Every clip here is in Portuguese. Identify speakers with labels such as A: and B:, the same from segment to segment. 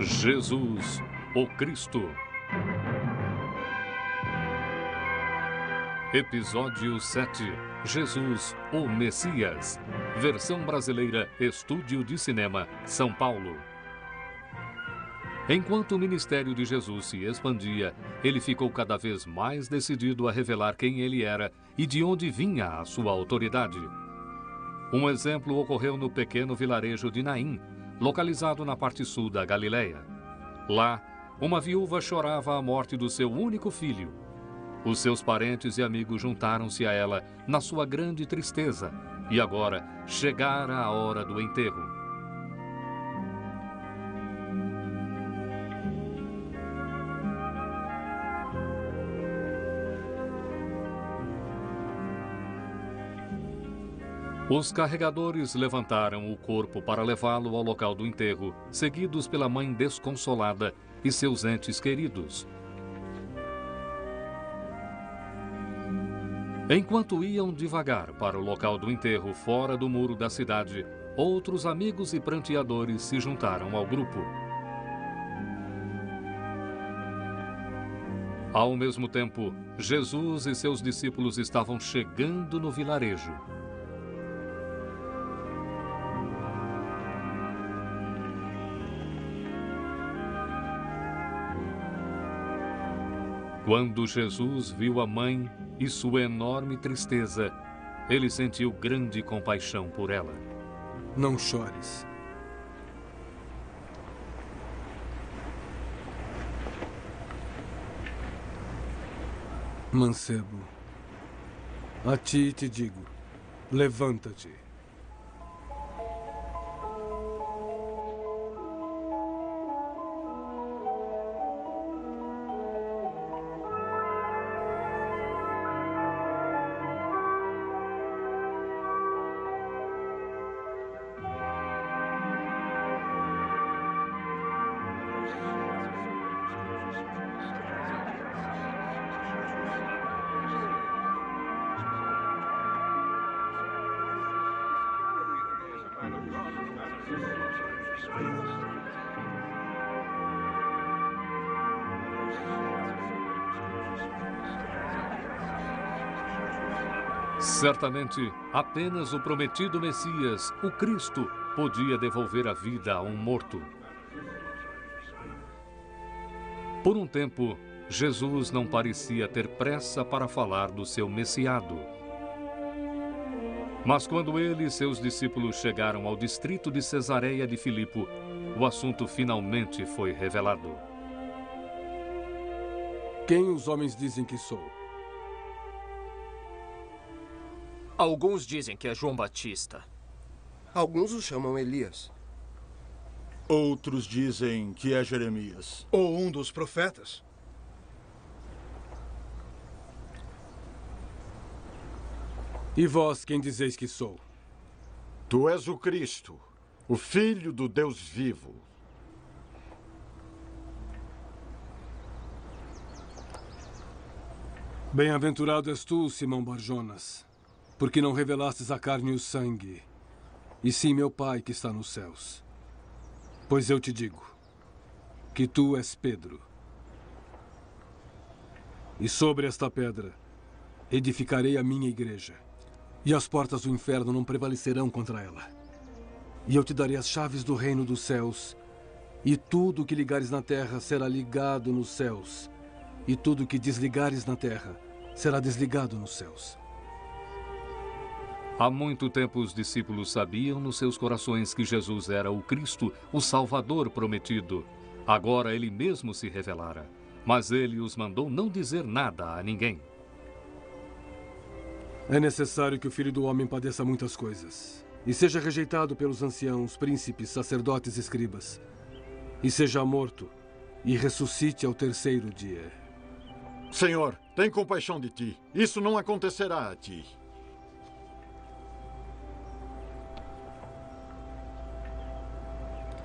A: Jesus, o Cristo. Episódio 7. Jesus, o Messias. Versão brasileira, Estúdio de Cinema, São Paulo. Enquanto o ministério de Jesus se expandia, ele ficou cada vez mais decidido a revelar quem ele era e de onde vinha a sua autoridade. Um exemplo ocorreu no pequeno vilarejo de Naim, localizado na parte sul da Galileia. Lá, uma viúva chorava a morte do seu único filho. Os seus parentes e amigos juntaram-se a ela na sua grande tristeza, e agora chegara a hora do enterro. Os carregadores levantaram o corpo para levá-lo ao local do enterro, seguidos pela mãe desconsolada e seus entes queridos. Enquanto iam devagar para o local do enterro fora do muro da cidade, outros amigos e pranteadores se juntaram ao grupo. Ao mesmo tempo, Jesus e seus discípulos estavam chegando no vilarejo. Quando Jesus viu a mãe e sua enorme tristeza, ele sentiu grande compaixão por ela.
B: Não chores. Mancebo, a ti te digo, levanta-te.
A: Certamente, apenas o prometido Messias, o Cristo, podia devolver a vida a um morto. Por um tempo, Jesus não parecia ter pressa para falar do seu messiado. Mas quando ele e seus discípulos chegaram ao distrito de Cesareia de Filipe, o assunto finalmente foi revelado.
B: Quem os homens dizem que sou?
C: Alguns dizem que é João Batista.
D: Alguns o chamam Elias.
E: Outros dizem que é Jeremias.
F: Ou um dos profetas.
B: E vós, quem dizeis que sou?
E: Tu és o Cristo, o Filho do Deus vivo.
B: Bem-aventurado és tu, Simão Barjonas, porque não revelastes a carne e o sangue, e sim meu Pai que está nos céus. Pois eu te digo que tu és Pedro, e sobre esta pedra edificarei a minha igreja, e as portas do inferno não prevalecerão contra ela. E eu te darei as chaves do reino dos céus, e tudo o que ligares na terra será ligado nos céus, e tudo o que desligares na terra será desligado nos céus.
A: Há muito tempo os discípulos sabiam nos seus corações que Jesus era o Cristo, o Salvador prometido. Agora ele mesmo se revelara, mas ele os mandou não dizer nada a ninguém.
B: É necessário que o Filho do Homem padeça muitas coisas, e seja rejeitado pelos anciãos, príncipes, sacerdotes e escribas, e seja morto, e ressuscite ao terceiro dia.
E: Senhor, tem compaixão de ti. Isso não acontecerá a ti.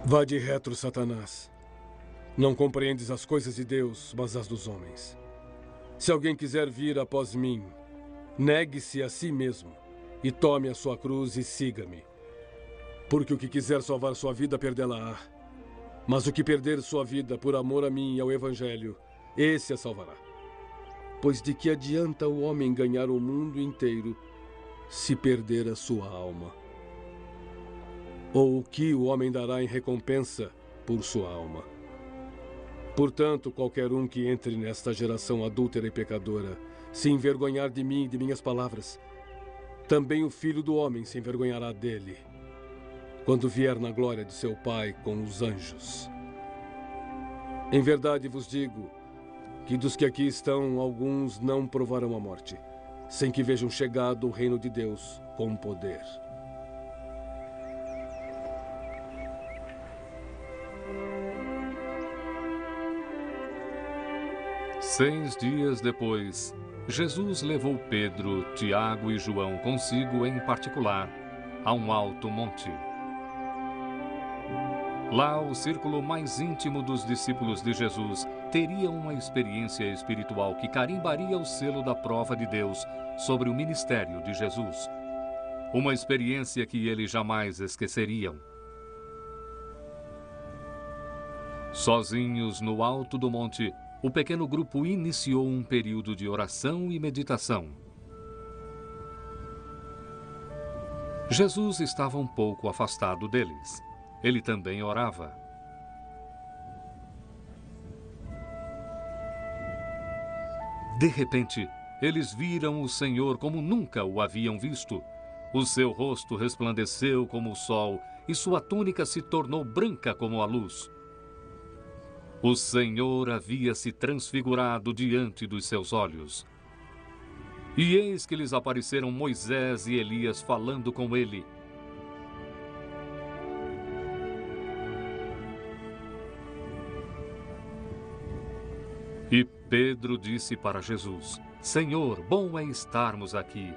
B: Vá de retro, Satanás. Não compreendes as coisas de Deus, mas as dos homens. Se alguém quiser vir após mim, negue-se a si mesmo e tome a sua cruz e siga-me. Porque o que quiser salvar sua vida, perdê-la-á. Mas o que perder sua vida por amor a mim e ao Evangelho, esse a salvará. Pois de que adianta o homem ganhar o mundo inteiro se perder a sua alma? Ou o que o homem dará em recompensa por sua alma? Portanto, qualquer um que entre nesta geração adúltera e pecadora se envergonhar de mim e de minhas palavras, também o Filho do Homem se envergonhará dele, quando vier na glória de seu Pai com os anjos. Em verdade vos digo que dos que aqui estão, alguns não provarão a morte, sem que vejam chegado o reino de Deus com poder.
A: Seis dias depois, Jesus levou Pedro, Tiago e João consigo em particular a um alto monte. Lá, o círculo mais íntimo dos discípulos de Jesus teria uma experiência espiritual que carimbaria o selo da prova de Deus sobre o ministério de Jesus. Uma experiência que eles jamais esqueceriam. Sozinhos no alto do monte, o pequeno grupo iniciou um período de oração e meditação. Jesus estava um pouco afastado deles. Ele também orava. De repente, eles viram o Senhor como nunca o haviam visto. O seu rosto resplandeceu como o sol e sua túnica se tornou branca como a luz. O Senhor havia se transfigurado diante dos seus olhos. E eis que lhes apareceram Moisés e Elias falando com ele. E Pedro disse para Jesus: Senhor, bom é estarmos aqui.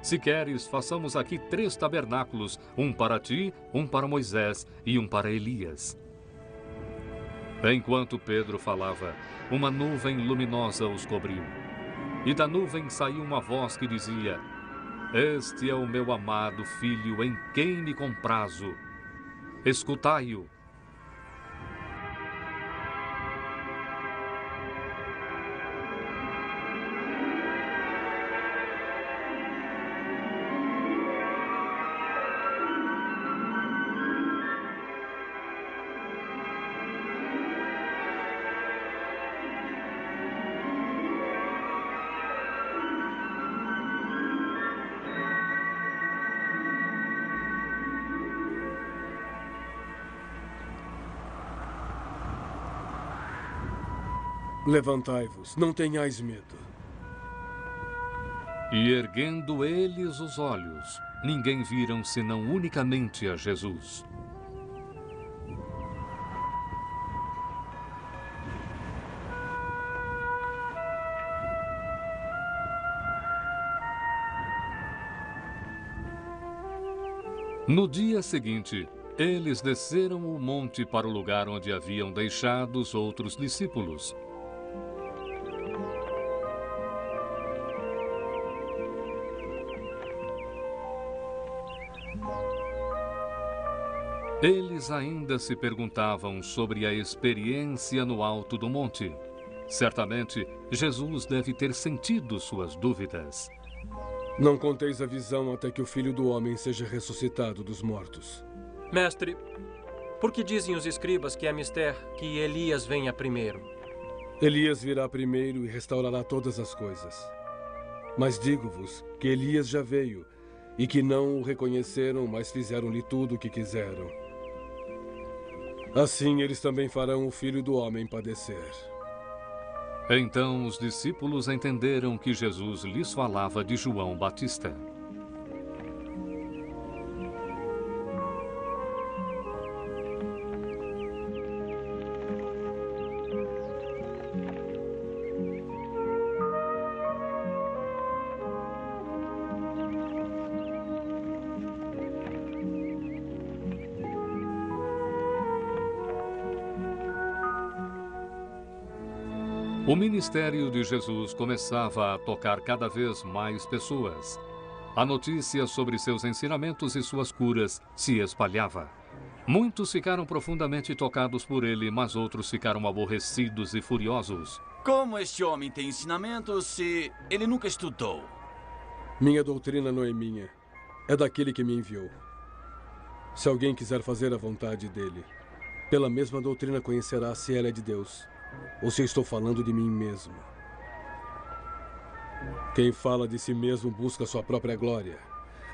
A: Se queres, façamos aqui 3 tabernáculos, um para ti, um para Moisés e um para Elias. Enquanto Pedro falava, uma nuvem luminosa os cobriu. E da nuvem saiu uma voz que dizia: Este é o meu amado filho, em quem me comprazo. Escutai-o.
B: Levantai-vos, não tenhais medo.
A: E erguendo eles os olhos, ninguém viram senão unicamente a Jesus. No dia seguinte, eles desceram o monte para o lugar onde haviam deixado os outros discípulos. Eles ainda se perguntavam sobre a experiência no alto do monte. Certamente, Jesus deve ter sentido suas dúvidas.
B: Não conteis a visão até que o Filho do Homem seja ressuscitado dos mortos.
F: Mestre, por que dizem os escribas que é mister que Elias venha primeiro?
B: Elias virá primeiro e restaurará todas as coisas. Mas digo-vos que Elias já veio e que não o reconheceram, mas fizeram-lhe tudo o que quiseram. Assim eles também farão o Filho do Homem padecer.
A: Então os discípulos entenderam que Jesus lhes falava de João Batista. O ministério de Jesus começava a tocar cada vez mais pessoas. A notícia sobre seus ensinamentos e suas curas se espalhava. Muitos ficaram profundamente tocados por ele, mas outros ficaram aborrecidos e furiosos.
G: Como este homem tem ensinamento se ele nunca estudou?
B: Minha doutrina não é minha, é daquele que me enviou. Se alguém quiser fazer a vontade dele, pela mesma doutrina conhecerá se ela é de Deus, ou se eu estou falando de mim mesmo. Quem fala de si mesmo busca sua própria glória.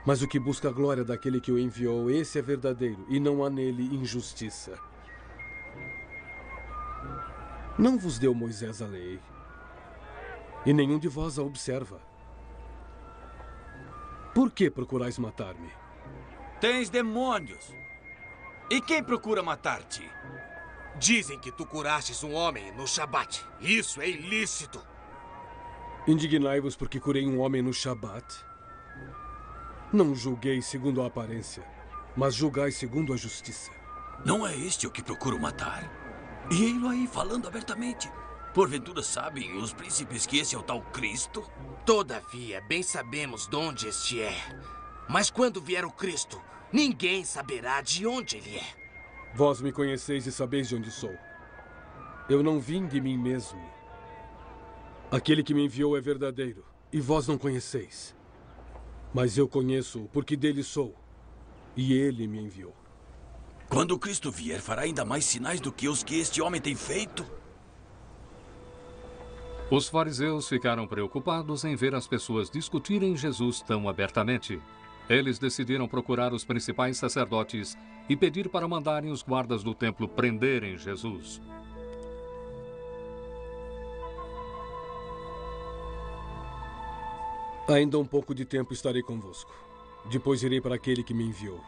B: Mas o que busca a glória daquele que o enviou, esse é verdadeiro, e não há nele injustiça. Não vos deu Moisés a lei, e nenhum de vós a observa. Por que procurais matar-me?
G: Tens demônios. E quem procura matar-te?
H: Dizem que tu curastes um homem no Shabat. Isso é ilícito.
B: Indignai-vos porque curei um homem no Shabat. Não julgueis segundo a aparência, mas julgai segundo a justiça.
G: Não é este o que procuro matar? E ele aí falando abertamente. Porventura sabem os príncipes que esse é o tal Cristo?
H: Todavia, bem sabemos de onde este é. Mas quando vier o Cristo, ninguém saberá de onde ele é.
B: Vós me conheceis e sabeis de onde sou. Eu não vim de mim mesmo. Aquele que me enviou é verdadeiro, e vós não conheceis. Mas eu conheço-o porque dele sou, e ele me enviou.
G: Quando o Cristo vier, fará ainda mais sinais do que os que este homem tem feito?
A: Os fariseus ficaram preocupados em ver as pessoas discutirem Jesus tão abertamente. Eles decidiram procurar os principais sacerdotes e pedir para mandarem os guardas do templo prenderem Jesus.
B: Ainda um pouco de tempo estarei convosco. Depois irei para aquele que me enviou.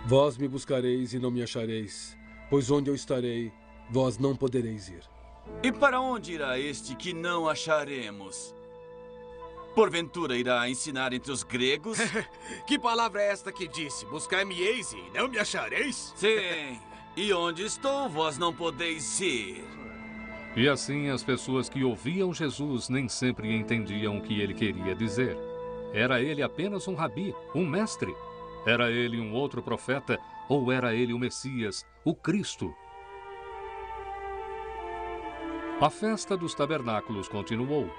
B: Vós me buscareis e não me achareis, pois onde eu estarei, vós não podereis ir.
G: E para onde irá este que não acharemos? Porventura irá ensinar entre os gregos?
H: Que palavra é esta que disse? Buscar-me-eis e não me achareis?
G: Sim. E onde estou, vós não podeis ir.
A: E assim as pessoas que ouviam Jesus nem sempre entendiam o que ele queria dizer. Era ele apenas um rabi, um mestre? Era ele um outro profeta? Ou era ele o Messias, o Cristo? A festa dos tabernáculos continuou.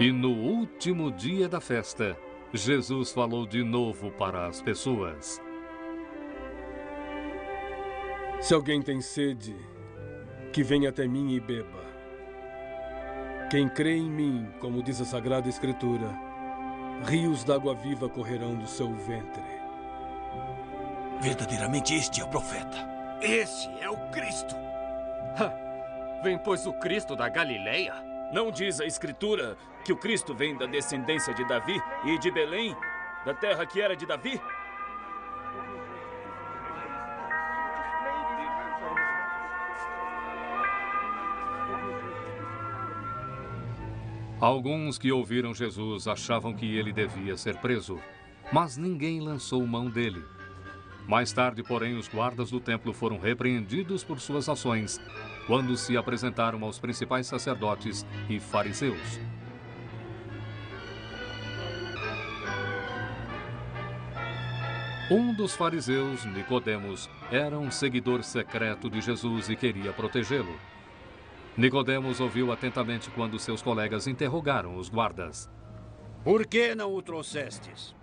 A: E no último dia da festa, Jesus falou de novo para as pessoas.
B: Se alguém tem sede, que venha até mim e beba. Quem crê em mim, como diz a Sagrada Escritura, rios d'água viva correrão do seu ventre.
G: Verdadeiramente este é o profeta.
H: Este é o Cristo.
C: Vem, pois, o Cristo da Galileia?
I: Não diz a Escritura que o Cristo vem da descendência de Davi e de Belém, da terra que era de Davi?
A: Alguns que ouviram Jesus achavam que ele devia ser preso, mas ninguém lançou mão dele. Mais tarde, porém, os guardas do templo foram repreendidos por suas ações, quando se apresentaram aos principais sacerdotes e fariseus. Um dos fariseus, Nicodemos, era um seguidor secreto de Jesus e queria protegê-lo. Nicodemos ouviu atentamente quando seus colegas interrogaram os guardas.
J: Por que não o trouxestes?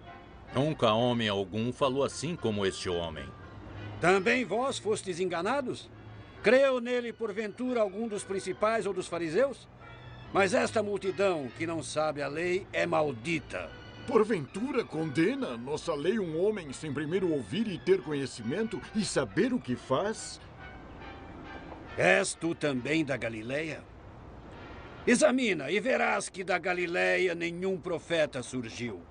K: Nunca homem algum falou assim como este homem.
J: Também vós fostes enganados? Creu nele porventura algum dos principais ou dos fariseus? Mas esta multidão que não sabe a lei é maldita.
E: Porventura condena nossa lei um homem sem primeiro ouvir e ter conhecimento e saber o que faz?
J: És tu também da Galileia? Examina e verás que da Galileia nenhum profeta surgiu.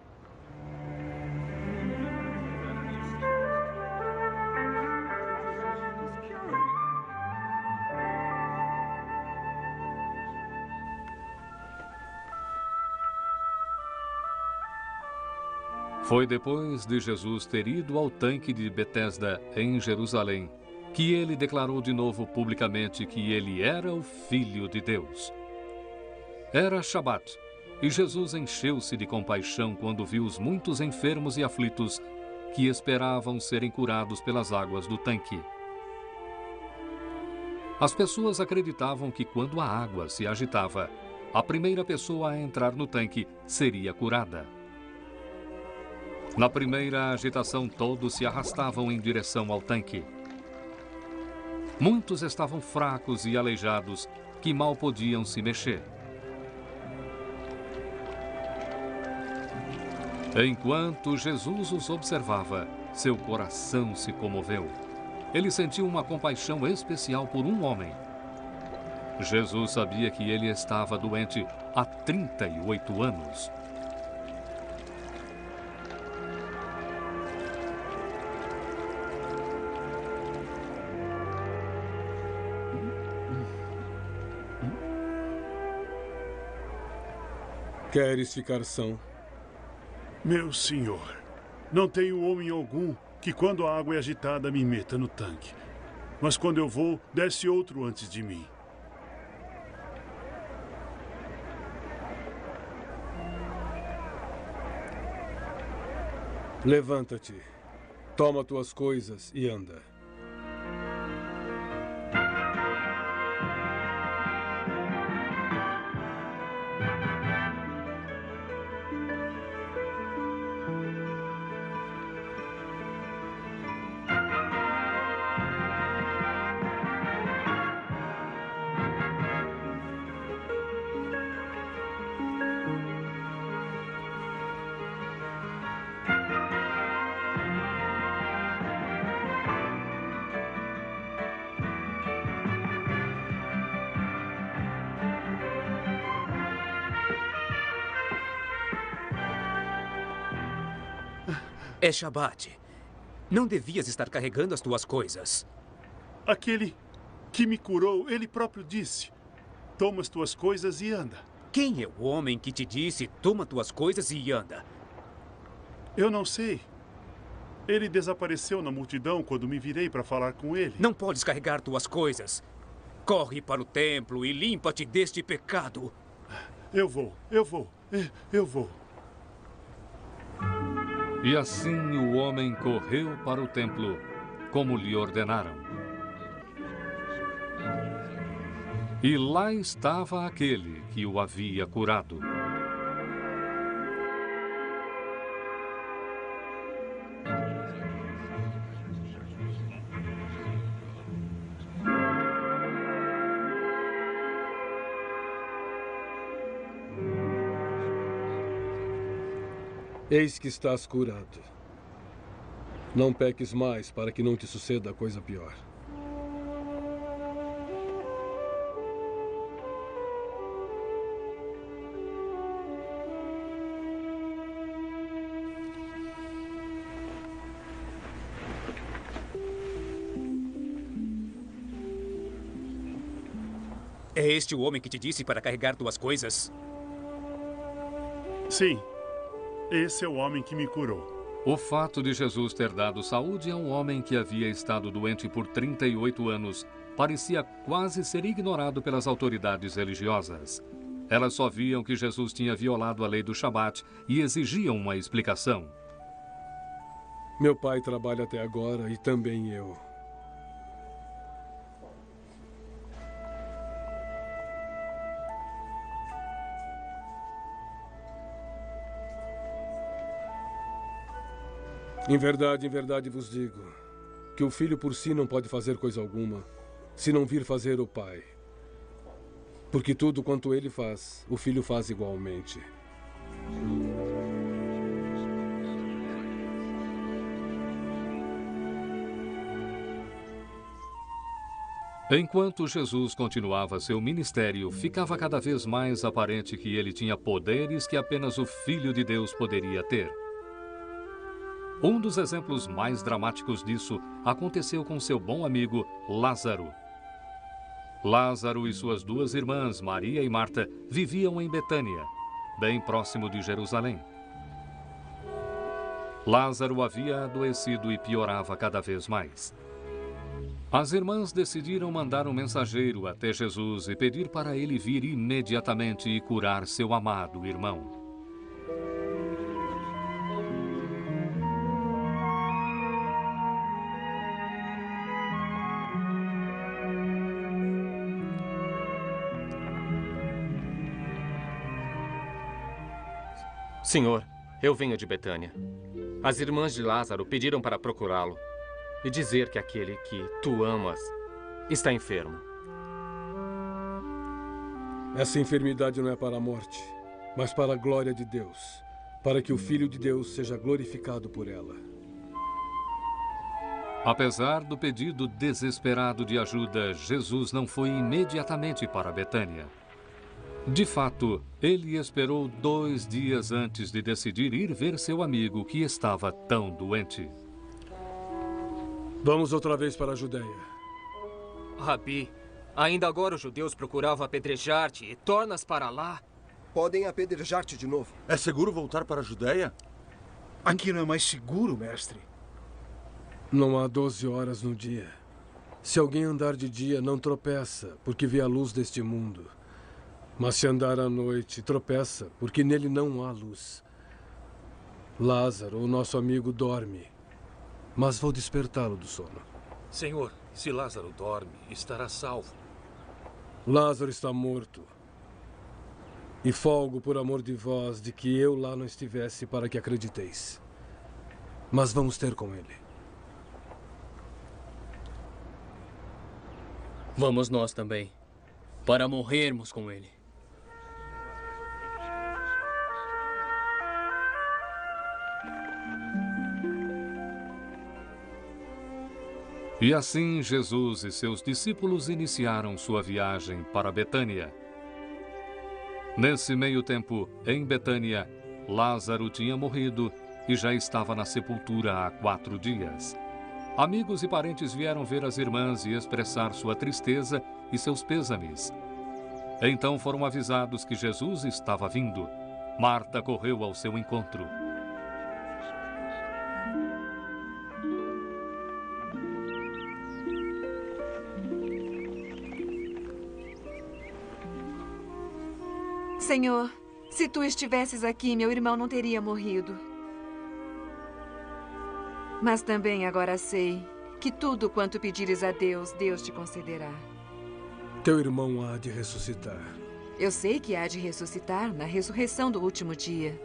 A: Foi depois de Jesus ter ido ao tanque de Betesda, em Jerusalém, que ele declarou de novo publicamente que ele era o Filho de Deus. Era Shabat, E Jesus encheu-se de compaixão quando viu os muitos enfermos e aflitos que esperavam serem curados pelas águas do tanque. As pessoas acreditavam que quando a água se agitava, a primeira pessoa a entrar no tanque seria curada. Na primeira agitação, todos se arrastavam em direção ao tanque. Muitos estavam fracos e aleijados, que mal podiam se mexer. Enquanto Jesus os observava, seu coração se comoveu. Ele sentiu uma compaixão especial por um homem. Jesus sabia que ele estava doente há 38 anos.
B: Queres ficar são?
L: Meu senhor, não tenho homem algum que quando a água é agitada me meta no tanque. Mas quando eu vou, desce outro antes de mim.
B: Levanta-te, toma tuas coisas e anda.
M: É Shabat. Não devias estar carregando as tuas coisas.
L: Aquele que me curou, ele próprio disse: toma as tuas coisas e anda.
M: Quem é o homem que te disse, toma tuas coisas e anda?
L: Eu não sei. Ele desapareceu na multidão quando me virei para falar com ele.
M: Não podes carregar tuas coisas. Corre para o templo e limpa-te deste pecado.
L: Eu vou.
A: E assim o homem correu para o templo, como lhe ordenaram. E lá estava aquele que o havia curado.
B: Eis que estás curado. Não peques mais para que não te suceda coisa pior.
M: É este o homem que te disse para carregar tuas coisas?
L: Sim. Esse é o homem que me curou.
A: O fato de Jesus ter dado saúde a um homem que havia estado doente por 38 anos parecia quase ser ignorado pelas autoridades religiosas. Elas só viam que Jesus tinha violado a lei do Shabat e exigiam uma explicação.
B: Meu pai trabalha até agora e também eu. Em verdade vos digo, que o filho por si não pode fazer coisa alguma, se não vir fazer o pai. Porque tudo quanto ele faz, o filho faz igualmente.
A: Enquanto Jesus continuava seu ministério, ficava cada vez mais aparente que ele tinha poderes que apenas o Filho de Deus poderia ter. Um dos exemplos mais dramáticos disso aconteceu com seu bom amigo Lázaro. Lázaro e suas duas irmãs, Maria e Marta, viviam em Betânia, bem próximo de Jerusalém. Lázaro havia adoecido e piorava cada vez mais. As irmãs decidiram mandar um mensageiro até Jesus e pedir para ele vir imediatamente e curar seu amado irmão.
F: Senhor, eu venho de Betânia. As irmãs de Lázaro pediram para procurá-lo e dizer que aquele que tu amas está enfermo.
B: Essa enfermidade não é para a morte, mas para a glória de Deus, para que o Filho de Deus seja glorificado por ela.
A: Apesar do pedido desesperado de ajuda, Jesus não foi imediatamente para Betânia. De fato, ele esperou 2 dias antes de decidir ir ver seu amigo que estava tão doente.
B: Vamos outra vez para a Judéia.
C: Rabi, ainda agora os judeus procuravam apedrejar-te e tornas para lá?
D: Podem apedrejar-te de novo.
N: É seguro voltar para a Judéia?
O: Aqui não é mais seguro, mestre.
B: Não há 12 horas no dia. Se alguém andar de dia, não tropeça, porque vê a luz deste mundo. Mas se andar à noite, tropeça, porque nele não há luz. Lázaro, o nosso amigo, dorme, mas vou despertá-lo do sono.
P: Senhor, se Lázaro dorme, estará salvo.
B: Lázaro está morto. E folgo por amor de vós de que eu lá não estivesse para que acrediteis. Mas vamos ter com ele.
Q: Vamos nós também, para morrermos com ele.
A: E assim Jesus e seus discípulos iniciaram sua viagem para Betânia. Nesse meio tempo, em Betânia, Lázaro tinha morrido e já estava na sepultura há 4 dias. Amigos e parentes vieram ver as irmãs e expressar sua tristeza e seus pêsames. Então foram avisados que Jesus estava vindo. Marta correu ao seu encontro.
R: Senhor, se tu estivesses aqui, meu irmão não teria morrido. Mas também agora sei que tudo quanto pedires a Deus, Deus te concederá.
B: Teu irmão há de ressuscitar.
R: Eu sei que há de ressuscitar na ressurreição do último dia.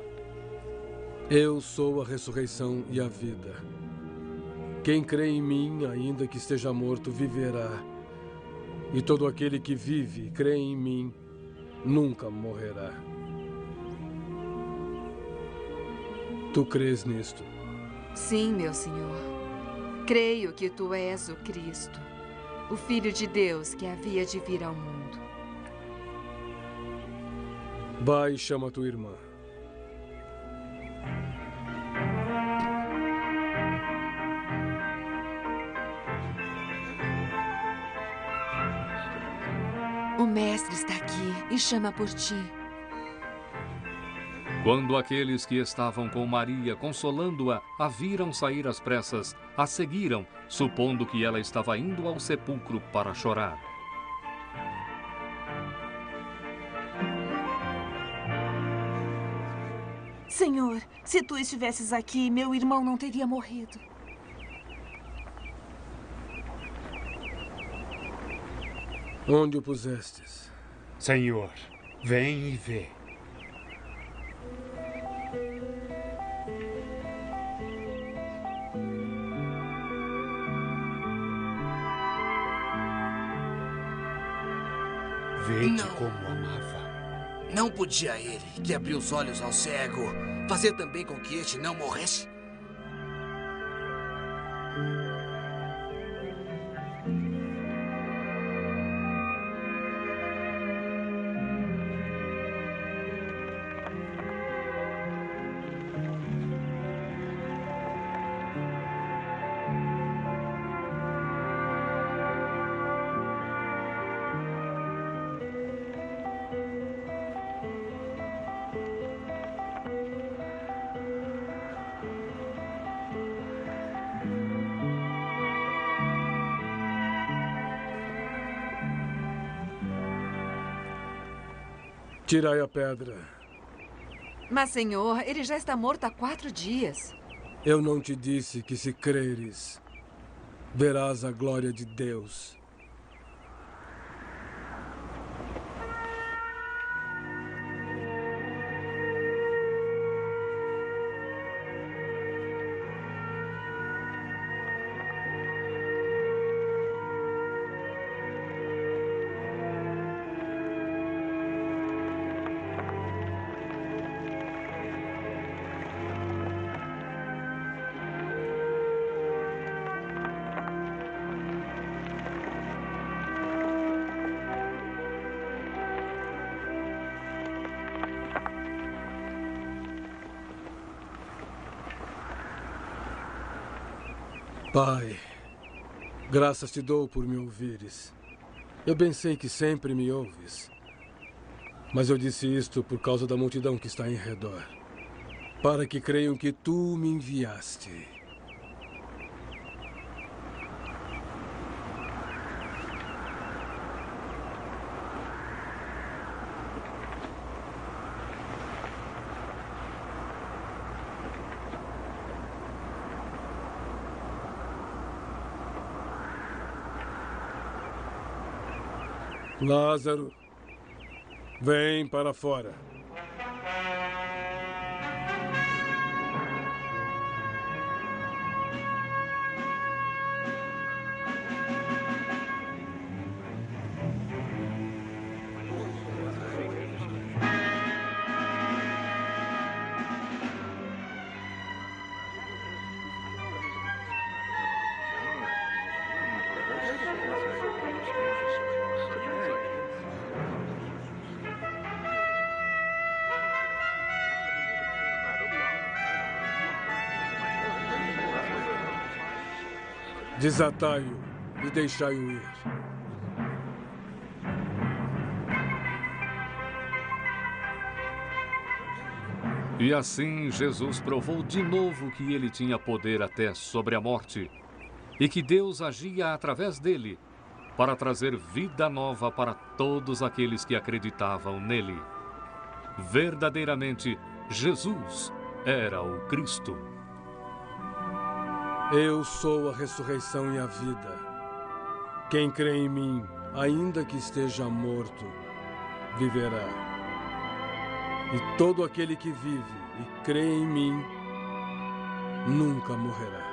B: Eu sou a ressurreição e a vida. Quem crê em mim, ainda que esteja morto, viverá. E todo aquele que vive e crê em mim, nunca morrerá. Tu crês nisto?
R: Sim, meu Senhor. Creio que tu és o Cristo, o Filho de Deus que havia de vir ao mundo.
B: Vai e chama tua irmã.
R: O mestre está aqui e chama por ti.
A: Quando aqueles que estavam com Maria, consolando-a, a viram sair às pressas, a seguiram, supondo que ela estava indo ao sepulcro para chorar.
S: Senhor, se tu estivesses aqui, meu irmão não teria morrido.
B: Onde o pusestes?
O: Senhor, vem e vê. Vede como amava.
H: Não podia ele, que abriu os olhos ao cego, fazer também com que este não morresse?
B: Tirai a pedra.
R: Mas, Senhor, ele já está morto há 4 dias.
B: Eu não te disse que, se creres, verás a glória de Deus. Pai, graças te dou por me ouvires. Eu bem sei que sempre me ouves. Mas eu disse isto por causa da multidão que está em redor, para que creiam que tu me enviaste. Lázaro, vem para fora. Desatai-o e deixai-o ir.
A: E assim Jesus provou de novo que ele tinha poder até sobre a morte e que Deus agia através dele para trazer vida nova para todos aqueles que acreditavam nele. Verdadeiramente, Jesus era o Cristo.
B: Eu sou a ressurreição e a vida. Quem crê em mim, ainda que esteja morto, viverá. E todo aquele que vive e crê em mim, nunca morrerá.